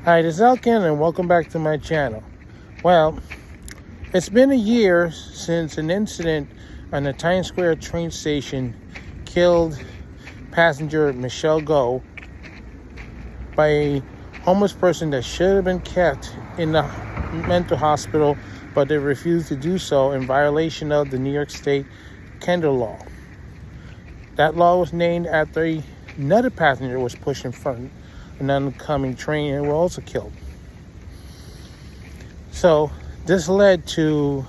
Hi, this is Elkin, and welcome back to my channel. Well, it's been a year since an incident on the Times Square train station killed passenger Michelle Go by a homeless person that should have been kept in the mental hospital, but they refused to do so in violation of the New York State Kendall law. That law was named after another passenger was pushed in front of an oncoming train and were also killed. So this led to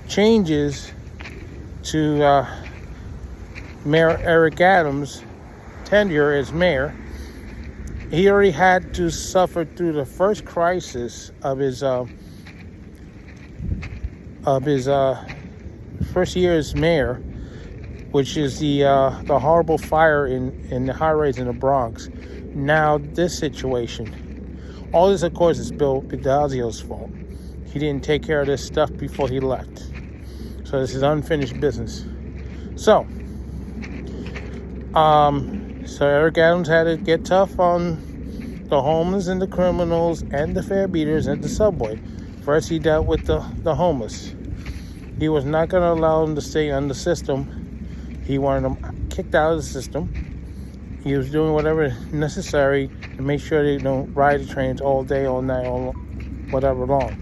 changes to Mayor Eric Adams' tenure as mayor. He already had to suffer through the first crisis of his first year as mayor, which is the horrible fire in the high-rise in the Bronx. Now this situation, all this of course is Bill Badasio's fault. He didn't take care of this stuff before he left. So this is unfinished business. So Eric Adams had to get tough on the homeless and the criminals and the farebeaters at the subway. First he dealt with the homeless. He was not going to allow them to stay on the system. He wanted them kicked out of the system. He was doing whatever necessary to make sure they don't ride the trains all day, all night, all whatever long.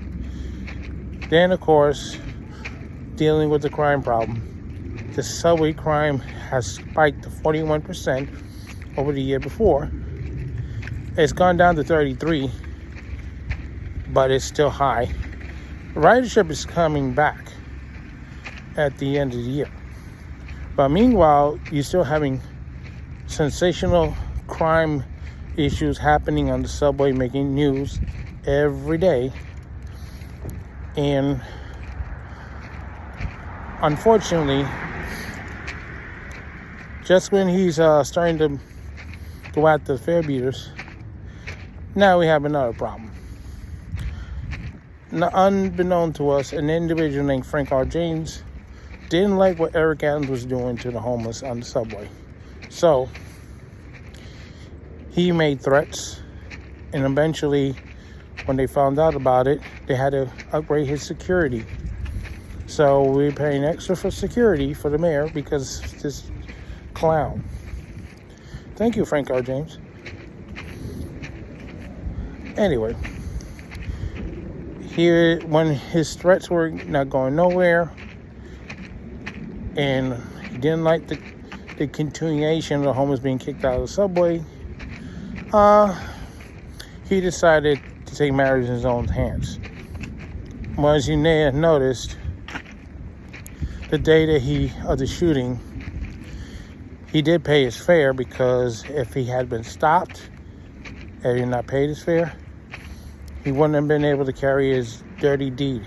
Then, of course, dealing with the crime problem. The subway crime has spiked to 41% over the year before. It's gone down to 33%, but it's still high. Ridership is coming back at the end of the year. But meanwhile, you're still having sensational crime issues happening on the subway, making news every day. And unfortunately, just when he's starting to go after the farebeaters, now we have another problem. Now, unbeknown to us, an individual named Frank R. James didn't like what Eric Adams was doing to the homeless on the subway. So he made threats, and eventually, when they found out about it, they had to upgrade his security. So we're paying extra for security for the mayor because this clown. Thank you, Frank R. James. Anyway, here, when his threats were not going nowhere, and he didn't like the continuation of the homeless being kicked out of the subway, he decided to take matters in his own hands. Well, as you may have noticed, the day of the shooting, he did pay his fare, because if he had been stopped and he had not paid his fare, he wouldn't have been able to carry his dirty deed.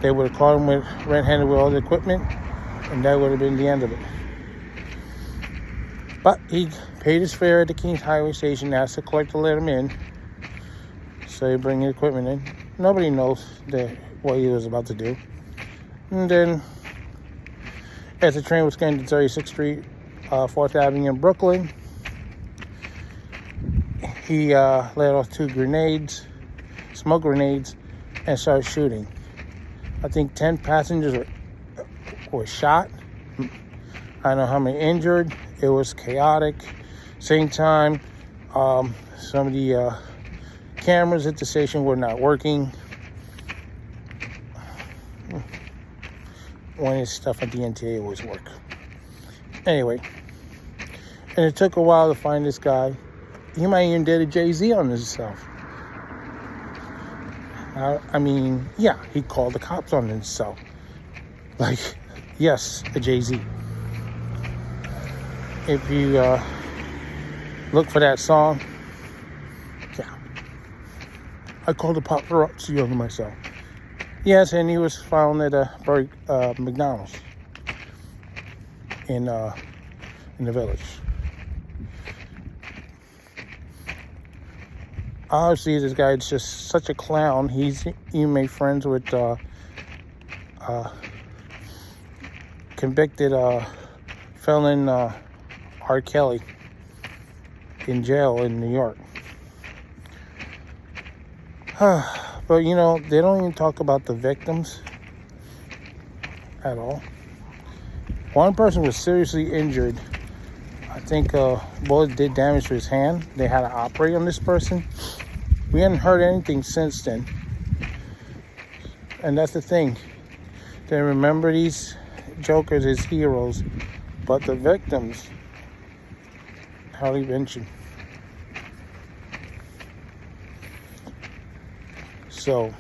They would have caught him red-handed with all the equipment, and that would have been the end of it. But he paid his fare at the Kings Highway Station, asked the collector to let him in, so he bring the equipment in. Nobody knows what he was about to do. And then, as the train was getting to 36th Street, 4th Avenue in Brooklyn, he let off 2 grenades, smoke grenades, and started shooting. I think 10 passengers were shot. I don't know how many injured. It was chaotic. Same time, some of the cameras at the station were not working when his stuff at the NTA always work. Anyway, and it took a while to find this guy. He might even did a Jay-Z on himself. I mean, yeah, he called the cops on himself. Like, yes, a Jay-Z. If you look for that song, yeah, I called the paparazzi on myself. Yes, and he was found at a McDonald's in the Village. Obviously, this guy is just such a clown. He made friends with convicted felon R. Kelly in jail in New York. But you know, they don't even talk about the victims at all. One person was seriously injured. I think bullet did damage to his hand. They had to operate on this person. We hadn't heard anything since then. And that's the thing. They remember these jokers as heroes, but the victims hardly mentioned. So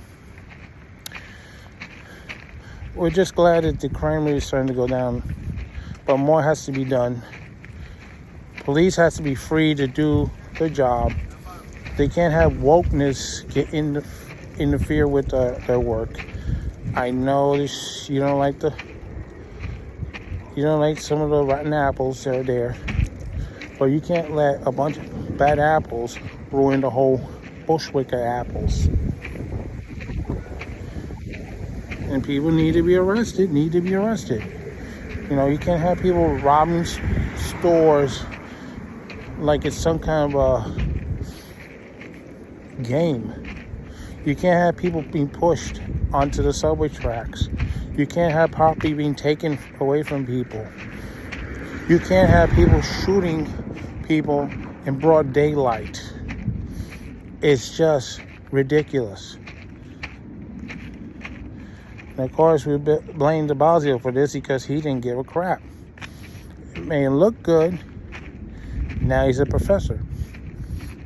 we're just glad that the crime rate is starting to go down, but more has to be done. Police has to be free to do their job. They can't have wokeness interfere with their work. I know this, you don't like some of the rotten apples that are there, but you can't let a bunch of bad apples ruin the whole bushwick of apples. And people need to be arrested. You know, you can't have people robbing stores like it's some kind of a game. You can't have people being pushed onto the subway tracks. You can't have property being taken away from people. You can't have people shooting people in broad daylight. It's just ridiculous. And of course, we blame de Blasio for this because he didn't give a crap. It may look good. Now he's a professor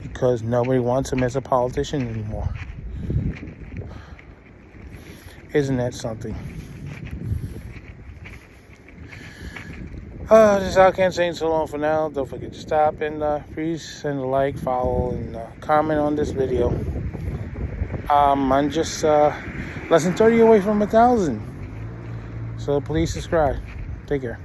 because nobody wants him as a politician anymore. Isn't that something? This is Al Ken saying so long for now. Don't forget to stop and please send a like, follow, and comment on this video. I'm just less than 30 away from 1,000. So please subscribe. Take care.